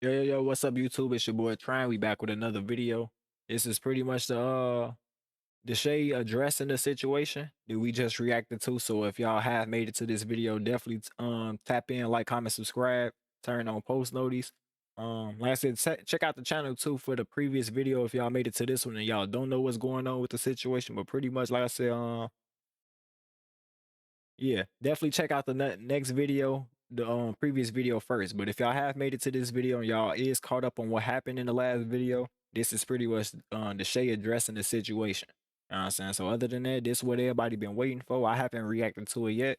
Yo, what's up, YouTube? It's your boy Trine. We back with another video. This is pretty much the Deshae addressing the situation that we just reacted to. So if y'all have made it to this video, definitely tap in, like, comment, subscribe, turn on post notice. Like I said, check out the channel too for the previous video if y'all made it to this one and y'all don't know what's going on with the situation. But pretty much, like I said, yeah, definitely check out the next video, the previous video first. But if y'all have made it to this video and y'all is caught up on what happened in the last video, this is pretty much Deshae addressing the situation. You know what I'm saying? So other than that, this is what everybody been waiting for. I haven't reacted to it yet.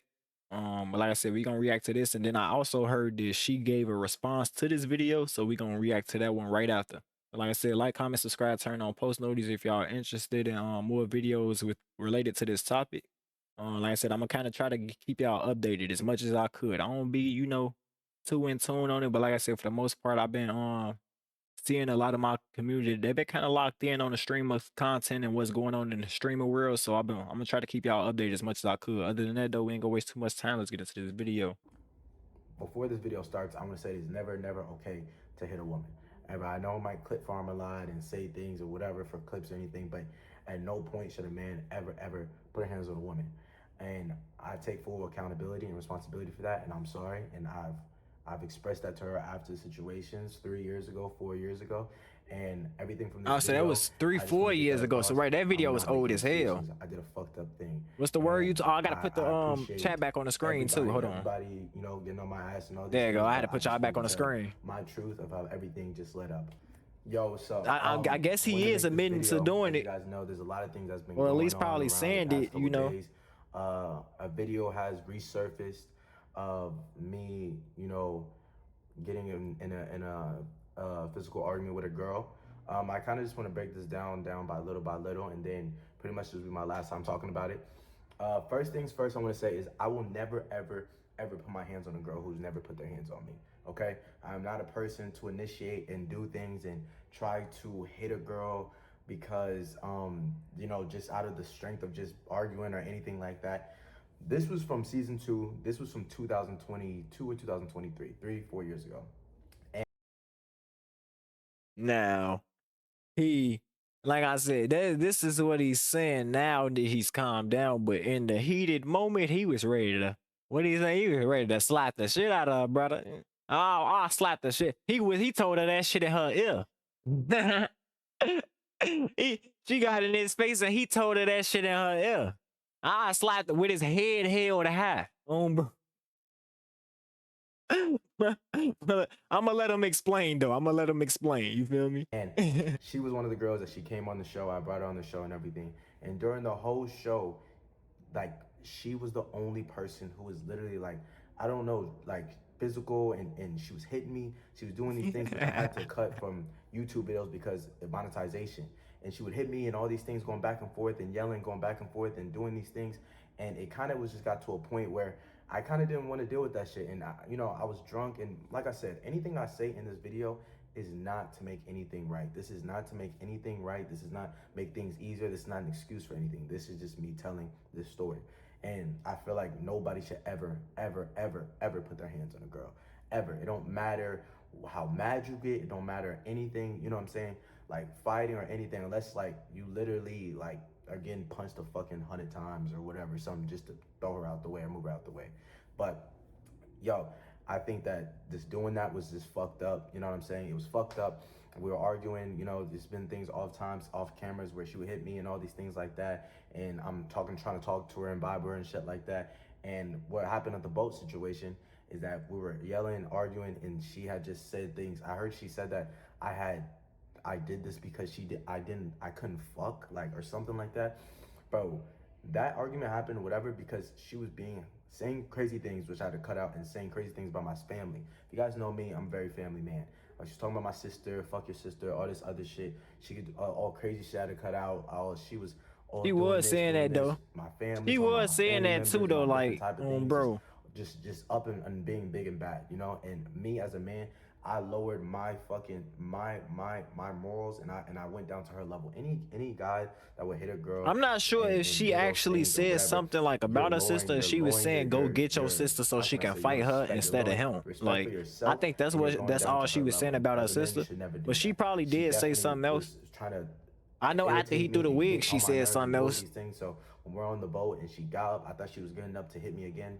But like I said, we gonna react to this, and then I also heard that she gave a response to this video, so we gonna react to that one right after. But like I said, like, comment, subscribe, turn on post notices if y'all are interested in more videos with related to this topic. Like I said, I'm gonna kind of try to keep y'all updated as much as I could. I don't be, too in tune on it, but like I said, for the most part, I've been seeing a lot of my community. They've been kind of locked in on the stream of content and what's going on in the streamer world. So I'm gonna try to keep y'all updated as much as I could. Other than that, though, we ain't gonna waste too much time. Let's get into this video. Before this video starts, I want to say it's never okay to hit a woman. Ever. I know I might clip farm a lot and say things or whatever for clips or anything, but at no point should a man ever put their hands on a woman. And I take full accountability and responsibility for that, and I'm sorry. And I've expressed that to her after situations 3 years ago, 4 years ago, and everything from this I'll say that video, was 3, I just 4 want to get years that ago. So across. right, that video I'm was not old making as hell. excuses. I did a fucked up thing. What's the word you? And Oh, I gotta put the appreciate chat back on the screen too. Hold on. everybody, getting on my ass and all these There you things, go. I had to but put just y'all back wanted on the to tell screen. my truth of how everything just led up. Yo, what's up? I guess wanted he to is make this admitting to video. doing As it. you guys know, there's a lot of things that's been Or at going least on probably around the saying past it, couple days. A video has resurfaced of me, getting in a physical argument with a girl. I kind of just want to break this down by little, and then pretty much this will be my last time talking about it. First things first, I want to say is I will never, ever put my hands on a girl who's never put their hands on me, okay? I'm not a person to initiate and do things and try to hit a girl because, just out of the strength of just arguing or anything like that. This was from season 2. This was from 2022 or 2023, 4 years ago. Now, like I said, this is what he's saying now that he's calmed down. But in the heated moment, he was ready to, what do you say? He was ready to slap the shit out of her, brother. Oh, I'll slap the shit. He told her that shit in her ear. She got in his face and he told her that shit in her ear. I slapped her with his head held high. Bro. I'm gonna let him explain though. I'm gonna let him explain. You feel me? And she was one of the girls that she came on the show. I brought her on the show and everything. And during the whole show, like, she was the only person who was literally like, I don't know, like, physical, and she was hitting me. She was doing these things which I had to cut from YouTube videos because of monetization. And she would hit me and all these things, going back and forth and yelling, going back and forth and doing these things. And it kind of was just got to a point where I kind of didn't want to deal with that shit. And I was drunk, and like I said, anything I say in this video is not to make anything right. This is not to make anything right. This is not make things easier. This is not an excuse for anything. This is just me telling this story. And I feel like nobody should ever put their hands on a girl. Ever. It don't matter how mad you get. It don't matter anything, you know what I'm saying? Like, fighting or anything, unless, like, you literally, like, are getting punched a fucking 100 times or whatever, something just to throw her out the way or move her out the way. But, yo, I think that just doing that was just fucked up. You know what I'm saying? It was fucked up. We were arguing, there's been things off cameras where she would hit me and all these things like that. And I'm trying to talk to her and vibe her and shit like that. And what happened at the boat situation is that we were yelling, arguing, and she had just said things. I heard she said that I did this because I couldn't fuck, like, or something like that. Bro, that argument happened, whatever, because she was saying crazy things, which I had to cut out, and saying crazy things about my family. If you guys know me, I'm a very family man. She's talking about my sister, fuck your sister, all this other shit. She could, all crazy shit I had to cut out. She was saying that though. My family, She was saying that too though, like, type of things, bro. just up and being big and bad, And me as a man, I lowered my fucking my morals, and I went down to her level. Any guy that would hit a girl I'm not sure if and she do those actually things or said whatever, something like about her sister. And you're she was lowering saying, "Go get your sister so how she can I can say, your fight her respect. You're instead of lowering him." respect for Like, I yourself, think that's and you're what going that's down all to she her was saying level. about her As a man, you sister. should never do But she that. probably She did say definitely something else. was trying to I know after he irritate threw the me and wig, get she on my said nerves and something do all else. these things. So when we're on the boat and she got up, I thought she was good enough to hit me again,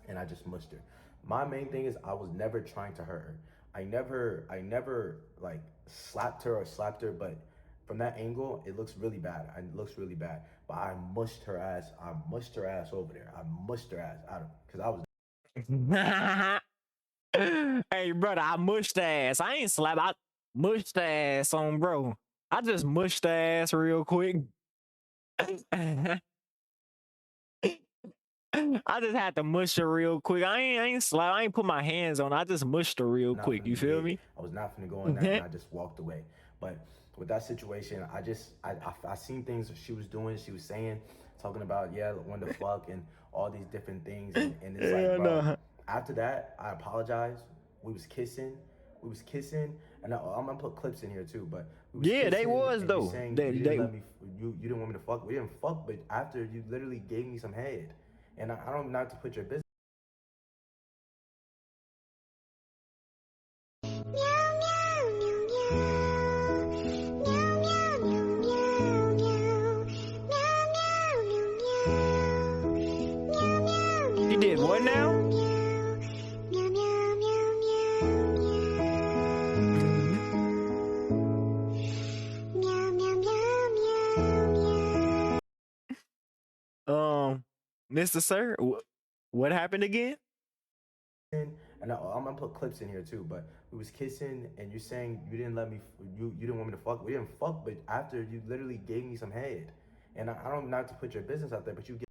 and I just mushed her. My main thing is I was never trying to hurt her. I never like slapped her or slapped her, but from that angle, it looks really bad. It looks really bad. But I mushed her ass. I mushed her ass over there. I mushed her ass out of because I was. Hey, brother, I mushed the ass. I ain't slap. I mushed the ass on bro. I just mushed the ass real quick. I just had to mush her real quick. I ain't slap. I ain't put my hands on her. I just mushed her real Not quick. finna You be feel hit. me? I was not finna go in there, and I just walked away. But with that situation, I seen things she was doing. She was saying, talking about, yeah, when the fuck and all these different things, and it's like, Yeah, bro. no. After that, I apologized. We was kissing. We was kissing, and I'm gonna put clips in here too. But we was Yeah, they kissing, was and you though. saying you didn't They let me. You didn't want me to fuck. We didn't fuck, but after you literally gave me some head, and I don't not to put your business. She did what now? Mr. Sir, what happened again? And I'm gonna put clips in here too. But we was kissing, and you're saying you didn't let me. You didn't want me to fuck. We didn't fuck, but after you literally gave me some head, and I don't not to put your business out there, but you get.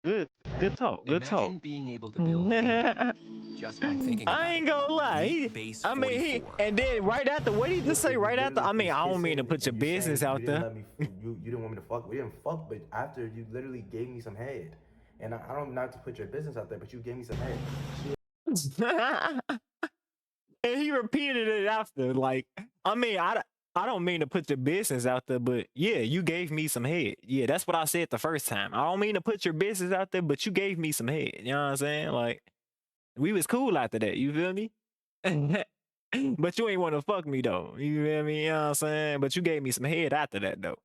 Good, good talk, good talk. Imagine being able to build anything just by thinking I about ain't it. gonna lie. Meet Base I mean, 44. and then right after, what did he just say? We Right after, literally I mean, was I don't mean to kissing, put your and you're business saying you out didn't there. let me. You didn't want me to fuck. We didn't fuck, but after you literally gave me some head, and I don't not to put your business out there, but you gave me some head. And he repeated it after. Like, I mean, I don't mean to put your business out there, but yeah, you gave me some head. Yeah, that's what I said the first time. I don't mean to put your business out there, but you gave me some head. You know what I'm saying? Like, we was cool after that. You feel me? But you ain't want to fuck me though. You feel me? You know what I'm saying? But you gave me some head after that though.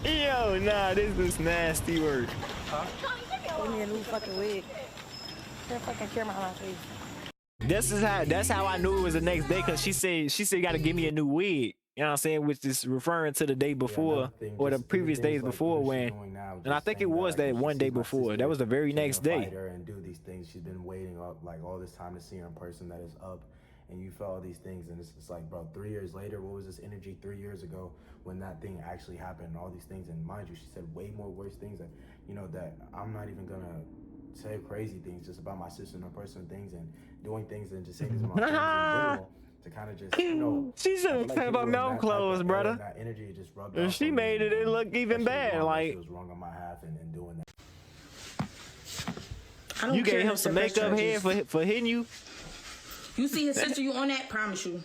Yo, nah, this is nasty work. Give me a new fucking wig. Put a fucking camera on my face. That's how I knew it was the next day, because she said you gotta give me a new wig. You know what I'm saying? Which is referring to the day before, or the previous days before, when, and I think it was that one day before. That was the very next day. And do these things. She's been waiting up like all this time to see her in person. That is up, and you felt all these things, and it's like, bro, 3 years later, what was this energy 3 years ago when that thing actually happened? And all these things, and mind you, she said way more worse things that that I'm not even gonna say crazy things just about my sister and her personal things and doing things and just saying things about my friends in general. To kind of just, She should have kept her mouth closed, brother. That energy just rubbed And off she on me, made it look even bad. Like, it was wrong on my half and doing that. I don't you care gave him if some the press makeup head charges. for hitting you. You see his sister, you on that? Promise you.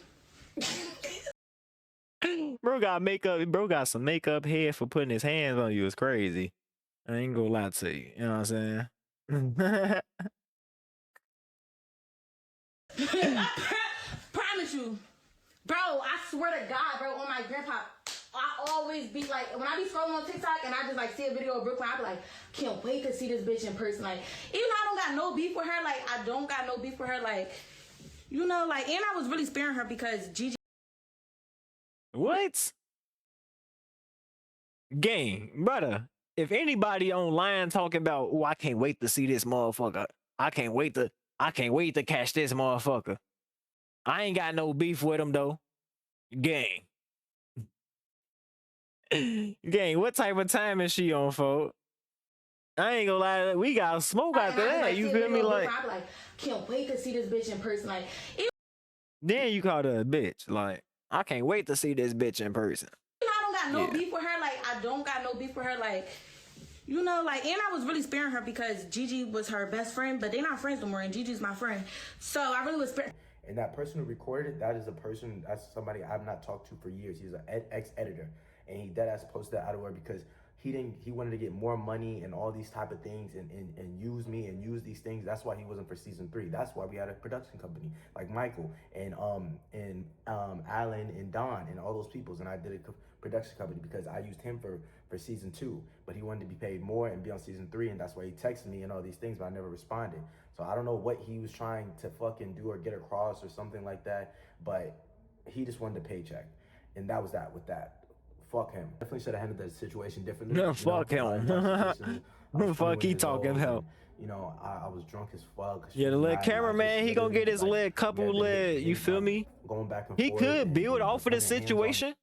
Bro got makeup. Bro got some makeup head for putting his hands on you. It's crazy. I ain't gonna lie to you. You know what I'm saying? Promise you. Bro, I swear to God, bro, on my grandpa, I always be like, when I be scrolling on TikTok and I just like see a video of Brooklyn, I be like, can't wait to see this bitch in person. Like, even though I don't got no beef with her, like, I don't got no beef with her, like, like, and I was really sparing her because Gigi. What? Gang, brother. If anybody online talking about, oh, I can't wait to see this motherfucker. I can't wait to catch this motherfucker. I ain't got no beef with him though. Gang. Gang, what type of time is she on, folks? I ain't gonna lie, we got smoke after that. You feel me? Like, I be like, can't wait to see this bitch in person. Like, Then you called her a bitch. Like, I can't wait to see this bitch in person. I don't got no Yeah. beef with her. Like, I don't got no beef with her. Like, you know, like, and I was really sparing her because Gigi was her best friend, but they're not friends no more, and Gigi's my friend. So I really was sparing. And that person who recorded it, that is a person, that's somebody I've not talked to for years. He's an ex-editor, and he deadass posted that out of where because he wanted to get more money and all these type of things and use me and use these things. That's why he wasn't for season 3. That's why we had a production company like Michael and Alan and Don and all those peoples, and I did a production company because I used him for season 2, but he wanted to be paid more and be on season 3, and that's why he texted me and all these things, but I never responded. So I don't know what he was trying to fucking do or get across or something like that, but he just wanted a paycheck, and that was that with that. Fuck him. Definitely should have handled that situation differently. No, fuck him. Fuck he talking about. You know, I was drunk as fuck. Yeah, the little cameraman, he gonna get his leg couple leg. You feel me? Going back and He forth. could build off of the situation.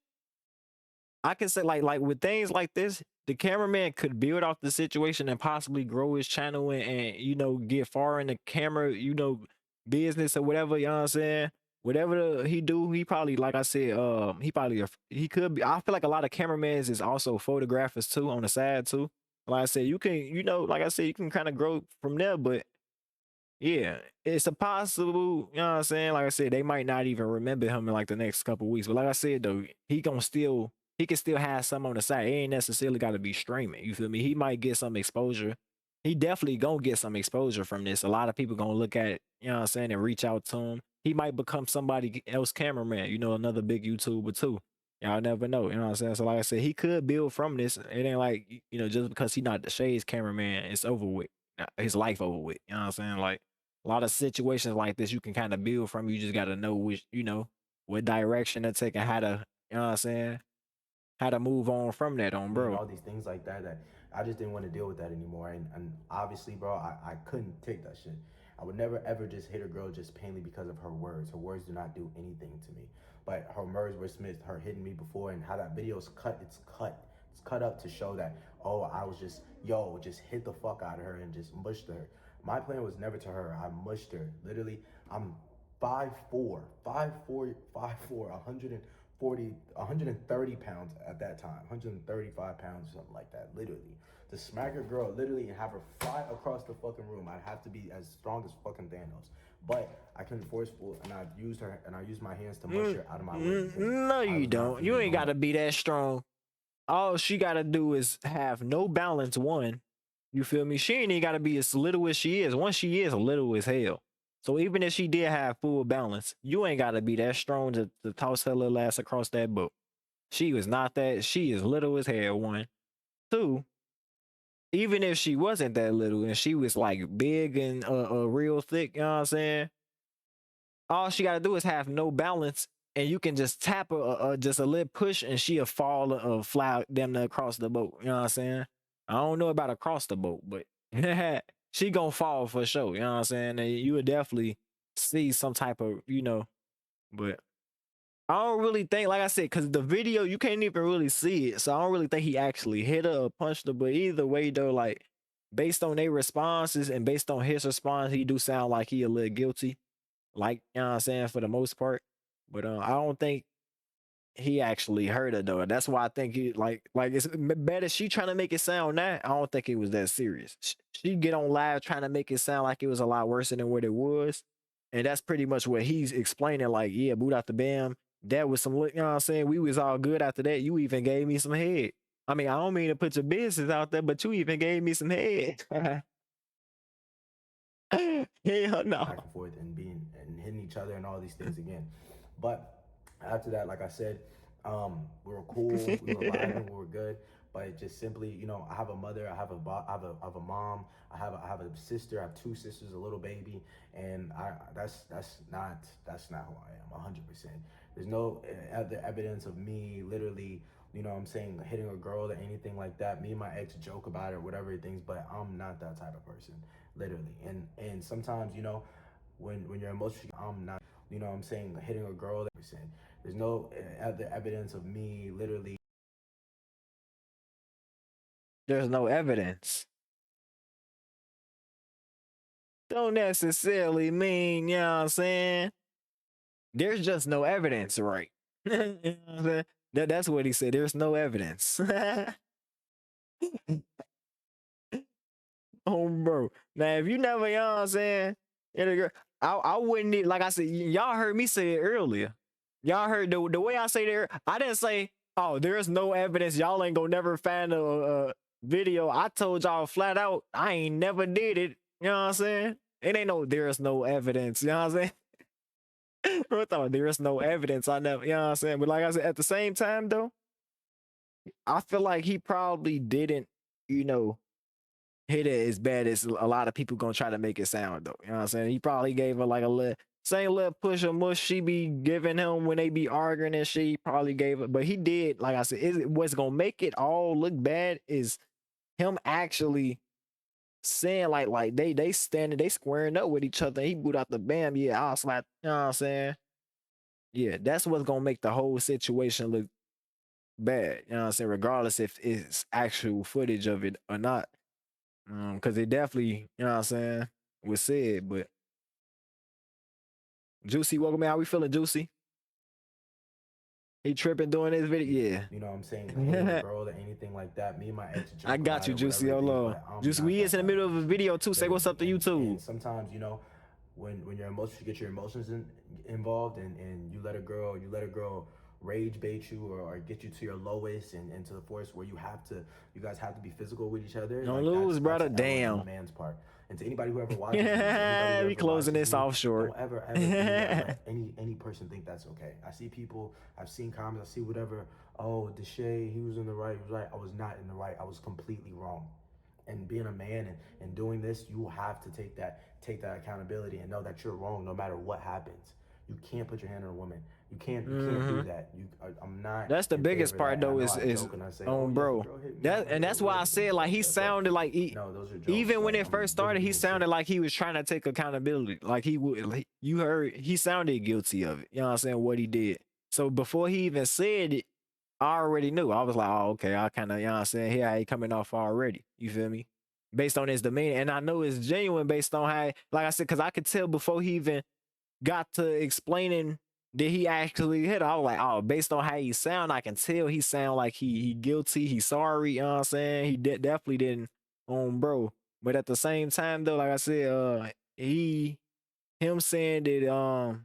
I can say like with things like this, the cameraman could build off the situation and possibly grow his channel and you know get far in the camera, you know, business or whatever. You know what I'm saying? Whatever he do, he probably, like I said, he could be. I feel like a lot of cameramans is also photographers too on the side too. Like I said, you can, you know, like I said, you can kind of grow from there, but yeah, it's a possible, you know what I'm saying? Like I said, they might not even remember him in like the next couple weeks. But like I said though, he can still have some on the side. It ain't necessarily gotta be streaming. You feel me? He might get some exposure. He definitely gonna get some exposure from this. A lot of people gonna look at it, you know what I'm saying, and reach out to him. He might become somebody else cameraman, you know, another big YouTuber too. Y'all never know, you know what I'm saying? So like I said, he could build from this. It ain't like, you know, just because he not Deshae's cameraman, it's over with. His life over with. You know what I'm saying? Like a lot of situations like this you can kind of build from. You just got to know which, you know, what direction to take and how to, you know what I'm saying, how to move on from that on, bro. All these things like that I just didn't want to deal with that anymore. And obviously, bro, I couldn't take that shit. I would never ever just hit a girl just plainly because of her words. Her words do not do anything to me. But her words were Smith, her hitting me before, and how that video is cut, it's cut up to show that, oh, I was just, just hit the fuck out of her and just mushed her. My plan was never to her. I mushed her. Literally, I'm 5'4", 130 pounds at that time, 135 pounds, something like that, literally. To smack a girl, literally, and have her fly across the fucking room, I'd have to be as strong as fucking Thanos. But I couldn't forceful, and I used my hands to mush her out of my way. No, you don't. You ain't gotta be that strong. All she gotta do is have no balance, one. You feel me? She ain't even gotta be as little as she is. Once she is little as hell. So even if she did have full balance, you ain't gotta be that strong to toss her little ass across that boat. She was not that. She is little as hell, one. Two, even if she wasn't that little and she was like big and real thick, you know what I'm saying? All she gotta do is have no balance, and you can just tap her, just a little push, and she'll fall or fly them across the boat. You know what I'm saying? I don't know about across the boat, but she gonna fall for sure. You know what I'm saying? And you would definitely see some type of, you know, but I don't really think, like I said, because the video, you can't even really see it. So I don't really think he actually hit her or punched her. But either way, though, like, based on their responses and based on his response, he do sound like he a little guilty. Like, you know what I'm saying, for the most part. But I don't think he actually hurt her, though. That's why I think he, like it's better she trying to make it sound that. I don't think it was that serious. She get on live trying to make it sound like it was a lot worse than what it was. And that's pretty much what he's explaining. Like, yeah, boot out the bam. That was some, you know what I'm saying? We was all good after that. You even gave me some head. I mean, I don't mean to put your business out there, but you even gave me some head. Hell no. Back and forth and hitting each other and all these things again. But after that, like I said, we were cool, we were vibing, we were good. But it just simply, you know, I have a mother, I have a mom, I have a sister, I have 2 sisters, a little baby, and that's not who I am, 100%. There's no other evidence of me literally, you know what I'm saying, hitting a girl or anything like that. Me and my ex joke about it or whatever things, but I'm not that type of person, literally. And sometimes, you know, when you're emotionally, I'm not, you know what I'm saying, hitting a girl, there's no other evidence of me literally. There's no evidence. Don't necessarily mean, you know what I'm saying? There's just no evidence, right? You know what I'm saying? That's what he said. There's no evidence. Oh, bro. Now, if you never, you know what I'm saying? And a girl, I wouldn't need, like I said, y'all heard me say it earlier. Y'all heard the way I say there. I didn't say, oh, there's no evidence. Y'all ain't gonna never find a video. I told y'all flat out, I ain't never did it. You know what I'm saying? It ain't no, there's no evidence. You know what I'm saying? I thought there's no evidence. I never, you know what I'm saying? But like I said, at the same time, though, I feel like he probably didn't, you know, hit it as bad as a lot of people gonna try to make it sound though. You know what I'm saying? He probably gave her like a little same little push or mush she be giving him when they be arguing and shit. He probably gave it, but he did, like I said, what's gonna make it all look bad is him actually saying like they standing, they squaring up with each other. He boot out the bam, yeah, I'll slap, you know what I'm saying? Yeah, that's what's gonna make the whole situation look bad. You know what I'm saying? Regardless if it's actual footage of it or not. Cause it definitely, you know what I'm saying, was said, but Juicy, welcome in. How we feeling, Juicy? He tripping doing this video? Yeah. You know what I'm saying? Hitting a girl or anything like that. Me and my ex. I got you, Juicy. Hold on. Juicy, we is in the middle of a video too. Say what's up to YouTube. And sometimes, you know, when your emotions, you get your emotions involved and you let a girl rage bait you or get you to your lowest and to the force where you guys have to be physical with each other. Don't lose, brother. Damn. The man's part. And to anybody who ever watches, yeah, we closing this off short. Don't ever let any person think that's okay. I see people, I've seen comments, I see whatever. Oh, Deshae, he was in the right. He was right. I was not in the right. I was completely wrong. And being a man and doing this, you have to take that accountability and know that you're wrong no matter what happens. You can't put your hand on a woman. You can't do that. I'm not. That's the biggest part though. Is bro. That's why I said like he sounded like even when it first started, he sounded like he was trying to take accountability. Like he would. Like, you heard he sounded guilty of it. You know what I'm saying? What he did. So before he even said it, I already knew. I was like, oh, okay. I kind of, you know what I'm saying? Here I ain't coming off already. You feel me? Based on his demeanor, and I know it's genuine based on how, like I said, because I could tell before he even got to explaining that he actually hit her. I was like, oh, based on how he sound, I can tell he sound like he guilty, he's sorry, you know what I'm saying? He definitely didn't bro. But at the same time though, like I said, him saying that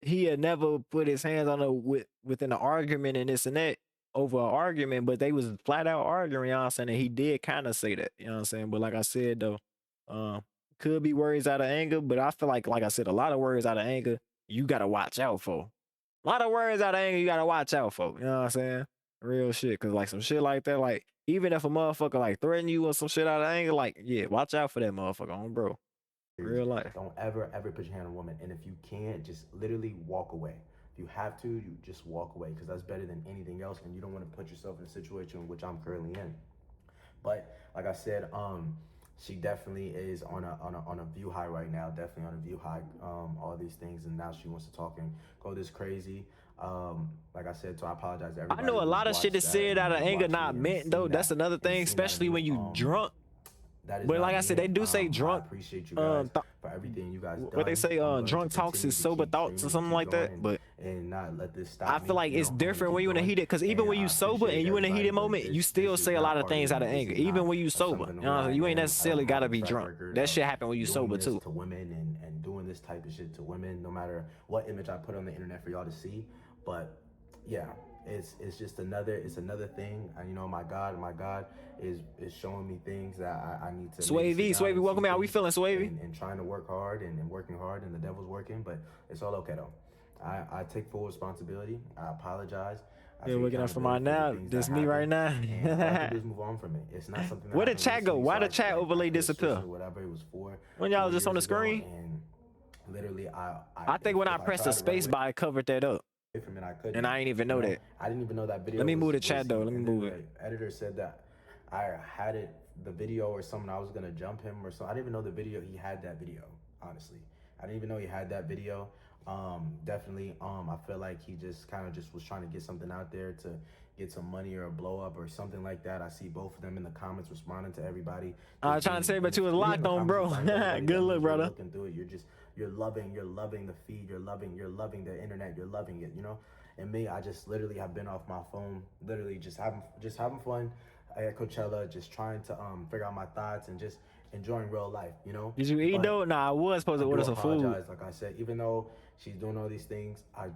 he had never put his hands on her within an argument and this and that over an argument, but they was flat out arguing, you know what I'm saying? And he did kind of say that, you know what I'm saying? But like I said though, could be words out of anger, but I feel like I said, a lot of words out of anger, you gotta watch out for. A lot of words out of anger, you gotta watch out for. You know what I'm saying? Real shit. Cause like some shit like that, like even if a motherfucker like threaten you or some shit out of anger, like yeah, watch out for that motherfucker, bro. Real life. Don't ever put your hand on a woman, and if you can't, just literally walk away. If you have to, you just walk away, because that's better than anything else, and you don't want to put yourself in a situation which I'm currently in. But like I said, she definitely is on a view high right now. Definitely on a view high. All these things, and now she wants to talk and go this crazy. Like I said, so I apologize to everybody. I know a lot of shit is said out of anger, not meant though. That's another thing, especially when you drunk. But like I said, they do say drunk. I appreciate you guys for everything you guys done. What they say, drunk talks is sober thoughts or something like that. But and not let this stop. I feel like it's different when you in a heated, because even when you sober and you in a heated moment, you still say a lot of things out of anger. Even when you sober, you ain't necessarily gotta be drunk. That shit happen when you sober too. To women and doing this type of shit to women, no matter what image I put on the internet for y'all to see. But yeah. It's just another thing. And you know, my God is showing me things that I need to. Swavy, welcome out. How we feeling, Swavy? And trying to work hard and working hard, and the devil's working, but it's all okay though. I take full responsibility. I apologize. Yeah, looking out for my now. This me right now. And just move on from it. It's not something. Where did chat go? Why did chat overlay disappear? Whatever it was for. When y'all just on the screen. And literally, I think when I pressed the space bar, it covered that up. From it, I couldn't. And I ain't even know that. I didn't even know that video. Let me move the chat though. Let me move it. The editor said that I had the video or something. I was gonna jump him or something. I didn't even know the video. He had that video. Honestly, I didn't even know he had that video. Definitely. I feel like he just kind of just was trying to get something out there to get some money or a blow up or something like that. I see both of them in the comments responding to everybody. I was trying to say, but you was locked on, bro. Good look, brother. Looking through it, you're loving the feed, you're loving the internet, you're loving it, you know. And me, I just literally have been off my phone, literally just having fun at Coachella, just trying to figure out my thoughts and just enjoying real life, you know. Did you eat But though? Nah, I was supposed I to do order some food. apologize, like I said, even though she's doing all these things, I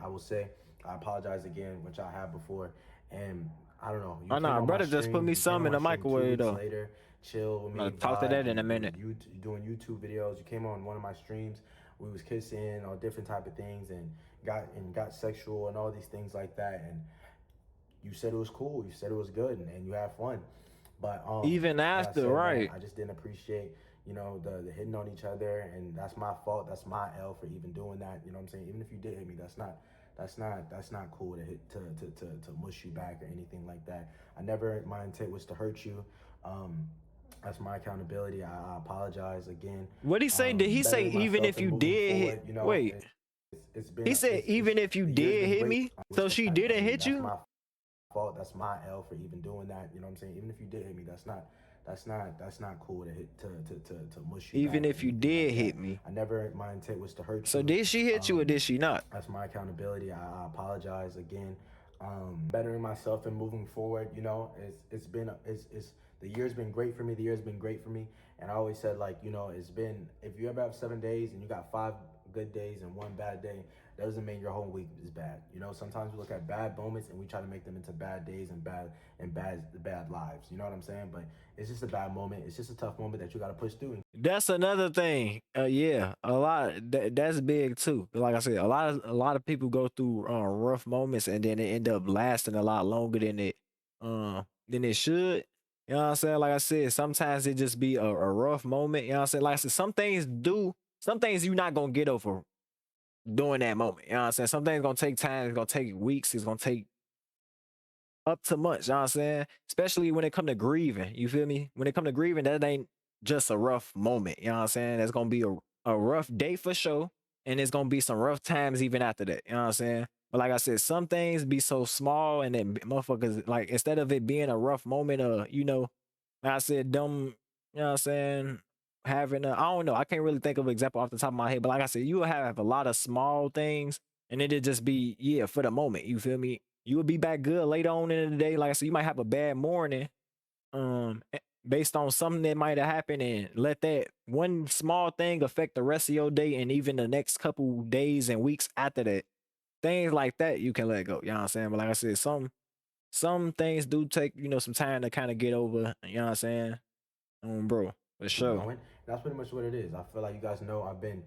will say I apologize again, which I have before. And I don't know, you Oh came nah, on my brother just put stream, me some in the 2 microwave weeks though. later, chill with I'm me, gonna talk to that vibed. in a You were minute. doing YouTube videos. You came on one of my streams. We was kissing, all different type of things, and got sexual and all these things like that. And you said it was cool. You said it was good, and you had fun. But Even like I after, said, man, right? I just didn't appreciate, you know, the hitting on each other, and that's my fault. That's my L for even doing that. You know what I'm saying? Even if you did hit me, that's not cool to hit to mush you back or anything like that. My intent was to hurt you. That's my accountability. I apologize again. What he say? Did he say Bettering even myself if and you moving did hit? forward, you know, Wait, it's he been said even if you the year's did been hit great. me, I wish so she didn't hit that's you. my fault. That's my L for even doing that. You know what I'm saying? Even if you did hit me, that's not cool to hit to mush you Even back or if you anything like did that. hit me. My intent was to hurt So you. did she hit you or did she not? That's my accountability. I apologize again. Bettering myself and moving forward. You know, it's the year's been great for me. The year's been great for me. And I always said, like, you know, if you ever have 7 days and you got 5 good days and 1 bad day, that doesn't mean your whole week is bad. You know, sometimes we look at bad moments and we try to make them into bad days and bad lives. You know what I'm saying? But it's just a bad moment. It's just a tough moment that you got to push through. That's another thing. Yeah, a lot. That's big too. Like I said, a lot of people go through rough moments and then they end up lasting a lot longer than it should. You know what I'm saying? Like I said, sometimes it just be a rough moment. You know what I'm saying? Like I said, some things you're not gonna get over during that moment. You know what I'm saying? Some things gonna take time. It's gonna take weeks. It's gonna take up to months, you know what I'm saying? Especially when it come to grieving, you feel me? When it come to grieving, that ain't just a rough moment, you know what I'm saying? That's gonna be a rough day for sure, and it's gonna be some rough times even after that, you know what I'm saying? But like I said, some things be so small and then motherfuckers, like, instead of it being a rough moment like I said, them, you know what I'm saying, having I don't know, I can't really think of an example off the top of my head, but like I said, you will have a lot of small things and it'll just be, yeah, for the moment, you feel me? You will be back good later on in the day. Like I said, you might have a bad morning, based on something that might have happened, and let that one small thing affect the rest of your day and even the next couple days and weeks after that. Things like that you can let go. You know what I'm saying? But like I said, some things do take, some time to kind of get over. You know what I'm saying? Bro, for sure. Going. That's pretty much what it is. I feel like you guys know I've been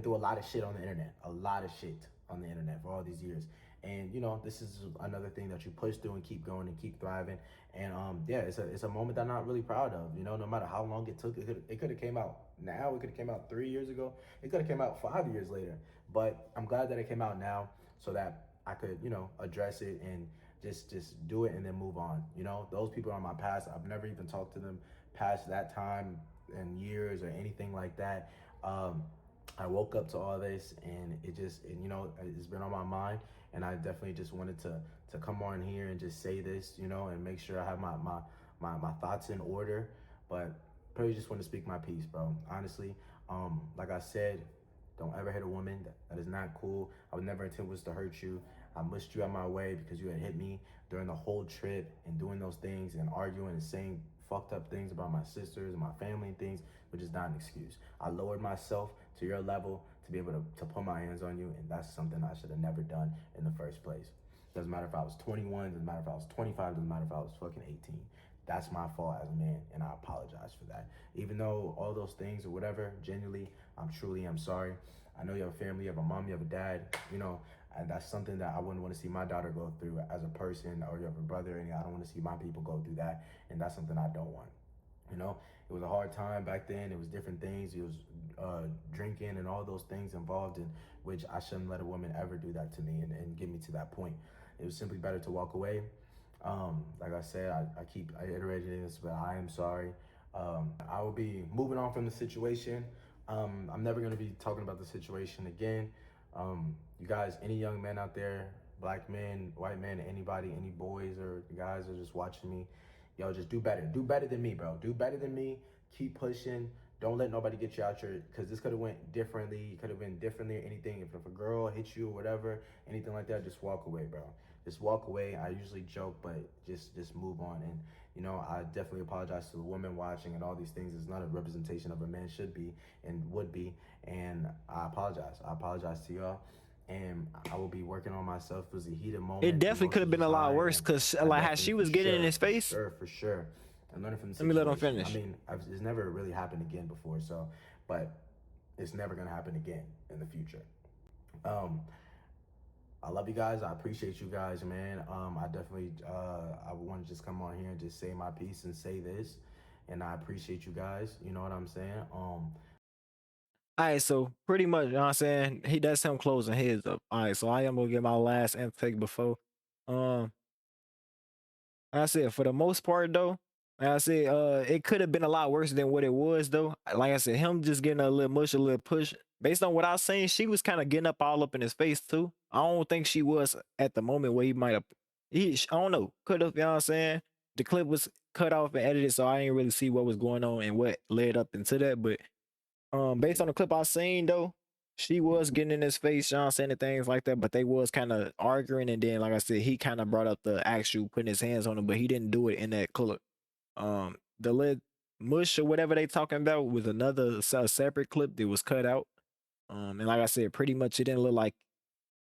through a lot of shit on the internet. A lot of shit on the internet for all these years. And you know, this is another thing that you push through and keep going and keep thriving. And yeah, it's a moment that I'm not really proud of. You know, no matter how long it took, it could have came out now. It could have came out 3 years ago. It could have came out 5 years later. But I'm glad that it came out now so that I could, you know, address it and just do it and then move on. You know, those people are my past. I've never even talked to them past that time and years or anything like that. I woke up to all this and you know, it's been on my mind, and I definitely just wanted to come on here and just say this, you know, and make sure I have my thoughts in order. But probably just want to speak my piece, bro. Honestly, like I said, don't ever hit a woman. That is not cool. I would never intend was to hurt you. I mushed you out my way because you had hit me during the whole trip and doing those things and arguing and saying fucked up things about my sisters and my family and things, which is not an excuse. I lowered myself to your level to be able to put my hands on you, and that's something I should have never done in the first place. Doesn't matter if I was 21, doesn't matter if I was 25, doesn't matter if I was fucking 18. That's my fault as a man, and I apologize for that. Even though all those things or whatever, genuinely, I'm sorry. I know you have a family, you have a mom, you have a dad, you know, and that's something that I wouldn't want to see my daughter go through as a person, or you have a brother, and I don't want to see my people go through that, and that's something I don't want. You know, it was a hard time back then. It was different things. It was drinking and all those things involved in which I shouldn't let a woman ever do that to me and get me to that point. It was simply better to walk away. Like I said, I keep iterating this, but I am sorry. I will be moving on from the situation. I'm never going to be talking about the situation again. You guys, any young men out there, black men, white men, anybody, any boys or guys are just watching me, yo, just do better. Do better than me, bro. Do better than me. Keep pushing. Don't let nobody get you out your, because this could have went differently. Could have been differently or anything. If a girl hits you or whatever, anything like that, just walk away, bro. Just walk away. I usually joke, but just move on. And you know, I definitely apologize to the women watching and all these things. It's not a representation of a man should be and would be. And I apologize. I apologize to y'all. And I will be working on myself. It was a heated moment. It definitely could have been a lot worse, because like how she was getting in his For face. sure, for sure. And learning from the Let me let him situation. finish. I mean, it's never really happened again before, so, but it's never gonna happen again in the future. I love you guys. I appreciate you guys, man. I definitely I want to just come on here and just say my piece and say this, and I appreciate you guys. You know what I'm saying? All right, so pretty much, you know what I'm saying? That's him closing his up. All right, so I am gonna get my last intake before. Like I said, for the most part though, like I said, it could have been a lot worse than what it was though. Like I said, him just getting a little mush, a little push. Based on what I was saying, she was kind of getting up all up in his face too. I don't think she was at the moment where he might have. I don't know. Could have, you know what I'm saying? The clip was cut off and edited, so I didn't really see what was going on and what led up into that. But based on the clip I seen though, she was getting in his face, you know what I'm saying, and things like that, but they was kind of arguing, and then like I said, he kind of brought up the actual putting his hands on him, but he didn't do it in that clip. The lid mush or whatever they talking about was another separate clip that was cut out. And like I said, pretty much it didn't look like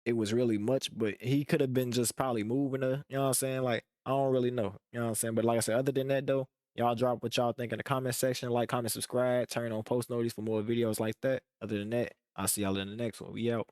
it was really much, but he could have been just probably moving her, you know what I'm saying? Like, I don't really know, you know what I'm saying? But like I said, other than that though, y'all drop what y'all think in the comment section. Like, comment, subscribe, turn on post notice for more videos like that. Other than that, I'll see y'all in the next one. We out.